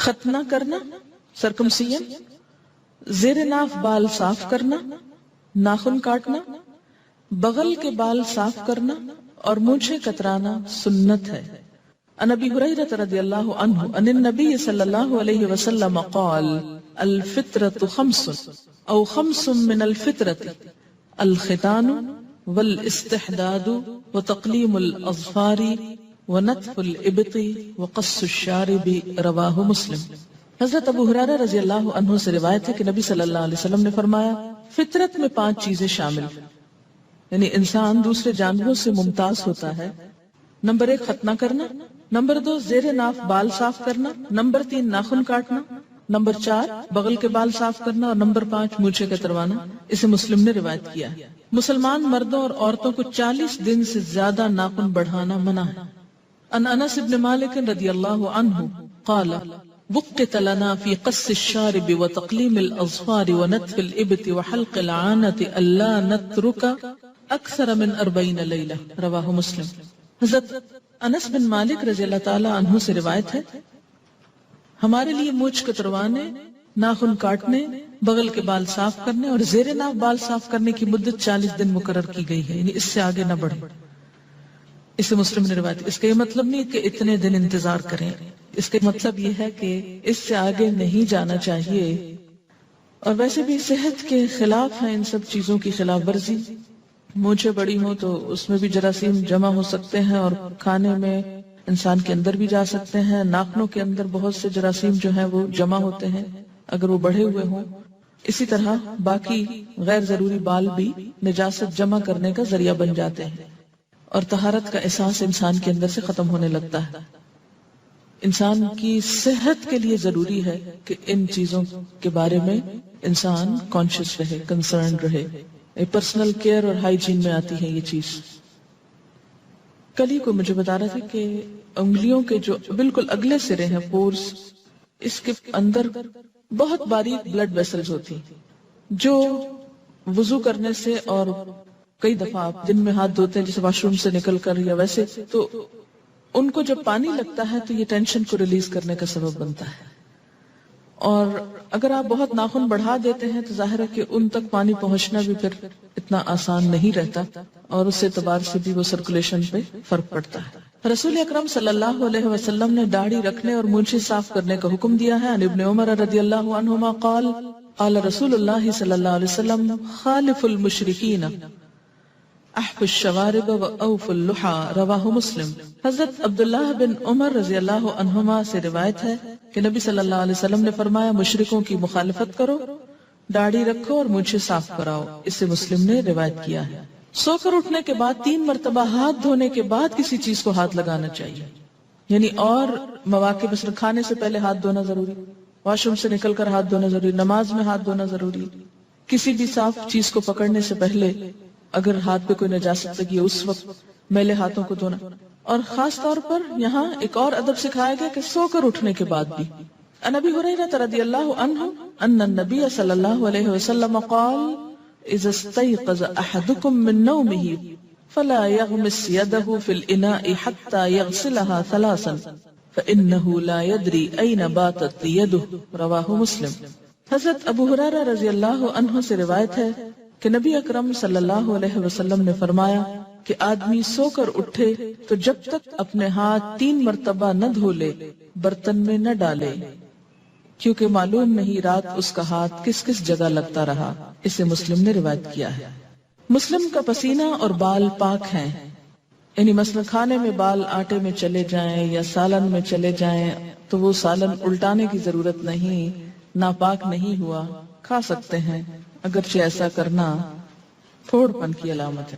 ختنہ کرنا سرکمسیشن، زیر ناف بال صاف کرنا، ناخن کاٹنا، بغل کے بال صاف کرنا اور مونچھیں کترانا سنت ہے۔ عن ابی ہریرہ رضی اللہ عنہ عن النبی صلی اللہ علیہ وسلم قال الفطرۃ خمس او خمس من الفطرۃ الختان والاستحداد وتقلیم الاظفار ونتف الابط وقص الشارب، رواہ مسلم۔ حضرت ابو ہریرہ رضی اللہ عنہ سے روایت ہے کہ نبی صلی اللہ علیہ وسلم نے فرمایا فطرت میں 5 چیزیں شامل، یعنی انسان دوسرے جانوروں سے ممتاز ہوتا ہے۔ نمبر 1 ختنہ کرنا، نمبر 2 زیر ناف بال صاف کرنا، نمبر 3 ناخن کاٹنا، نمبر 4 بغل کے بال صاف کرنا اور نمبر 5 مونچھیں کتروانا۔ اسے مسلم نے روایت کیا ہے۔ مسلمان مردوں اور عورتوں کو 40 دن سے زیادہ ناخن بڑھانا منع ہے۔ عن انس بن مالک رضی اللہ عنہ قال وقت لنا في قص الشارب وتقليم الأظفار ونتف الإبط وحلق العانة ألا نترك أكثر من 40 ليلة، رواہ مسلم۔ حضرت انس بن مالک رضی اللہ تعالی عنہ سے روایت ہے ہمارے لیے مونچھ کتروانے، ناخن کاٹنے، بغل کے بال صاف کرنے اور زیر ناف بال صاف کرنے کی مدت 40 دن مقرر کی گئی ہے، یعنی اس سے آگے نہ بڑھے۔ اسے مسلم نے روایت۔ اس کا یہ مطلب نہیں کہ اتنے دن انتظار کریں، اس کا مطلب یہ ہے کہ اس سے آگے نہیں جانا چاہیے۔ اور ویسے بھی صحت کے خلاف ہے ان سب چیزوں کی خلاف ورزی۔ مونچھیں بڑی ہوں تو اس میں بھی جراثیم جمع ہو سکتے ہیں اور کھانے میں انسان کے اندر بھی جا سکتے ہیں۔ ناخنوں کے اندر بہت سے جراثیم جو ہیں وہ جمع ہوتے ہیں اگر وہ بڑھے ہوئے ہوں۔ اسی طرح باقی غیر ضروری بال بھی نجاست جمع کرنے کا ذریعہ بن جاتے ہیں اور طہارت کا احساس انسان کے اندر سے ختم ہونے لگتا ہے۔ انسان کی صحت کے لیے ضروری ہے کہ ان چیزوں کے بارے میں انسان کانشیس رہے، کنسرن رہے۔ پرسنل کیئر اور ہائیجین میں آتی ہے یہ چیز۔ کل ہی کو مجھے بتا رہا تھا کہ انگلیوں کے جو بالکل اگلے سرے ہیں پورس، اس کے اندر بہت باریک بلڈ ویسلز ہوتی ہیں جو وضو کرنے سے اور کئی دفعہ آپ دن میں ہاتھ دھوتے ہیں جیسے واش روم سے نکل کر یا ویسے، تو ان کو جب پانی لگتا ہے تو یہ ٹینشن کو ریلیز کرنے کا سبب بنتا ہے۔ اور اگر آپ بہت ناخن بڑھا دیتے ہیں تو ظاہر ہے کہ ان تک پانی پہنچنا بھی پھر اتنا آسان نہیں رہتا اور اس اعتبار سے بھی وہ سرکولیشن پہ فرق پڑتا ہے۔ رسول اکرم صلی اللہ علیہ وسلم نے داڑھی رکھنے اور مونچھیں صاف کرنے کا حکم دیا ہے۔ عن ابن عمر رضی اللہ عنہما قال قال رسول اللہ صلی اللہ علیہ وسلم خالف المشرکین احف الشوارب و اوف اللحى، رواہ مسلم۔ حضرت عبداللہ بن عمر رضی اللہ عنہما سے روایت ہے کہ نبی صلی اللہ علیہ وسلم نے فرمایا مشرکوں کی مخالفت کرو، داڑھی رکھو اور مونچھیں صاف کراؤ۔ اسے مسلم نے روایت کیا ہے۔ سو کر اٹھنے کے بعد 3 مرتبہ ہاتھ دھونے کے بعد کسی چیز کو ہاتھ لگانا چاہیے، یعنی اور مواقع مثلا کھانے سے پہلے ہاتھ دھونا ضروری، واش روم سے نکل کر ہاتھ دھونا ضروری، نماز میں ہاتھ دھونا ضروری، کسی بھی صاف چیز کو پکڑنے سے پہلے اگر ہاتھ پہ کوئی نجاست لگی ہے اس وقت میلے ہاتھوں کو دھونا۔ اور خاص طور پر یہاں ایک اور ادب سکھایا گیا کہ سو کر اٹھنے کے بعد بھی۔ عن ابی ہریرہ رضی اللہ عنہ ان النبی صلی اللہ علیہ وسلم قال اذا استيقظ احدكم من نومه فلا يغمس يده في الاناء حتى يغسلها 3 فانه لا يدري اين باتت يده، رواہ مسلم۔ حضرت ابو ہریرہ رضی اللہ عنہ سے روایت ہے کہ نبی اکرم صلی اللہ علیہ وسلم نے فرمایا کہ آدمی سو کر اٹھے تو جب تک اپنے ہاتھ 3 مرتبہ نہ دھو لے برتن میں نہ ڈالے، کیونکہ معلوم نہیں رات اس کا ہاتھ کس کس جگہ لگتا رہا۔ اسے مسلم نے روایت کیا ہے۔ مسلم کا پسینہ اور بال پاک ہیں، یعنی مثلا کھانے میں بال آٹے میں چلے جائیں یا سالن میں چلے جائیں تو وہ سالن الٹانے کی ضرورت نہیں، ناپاک نہیں ہوا، کھا سکتے ہیں، اگرچہ ایسا کرنا پھوڑ پن کی علامت ہے۔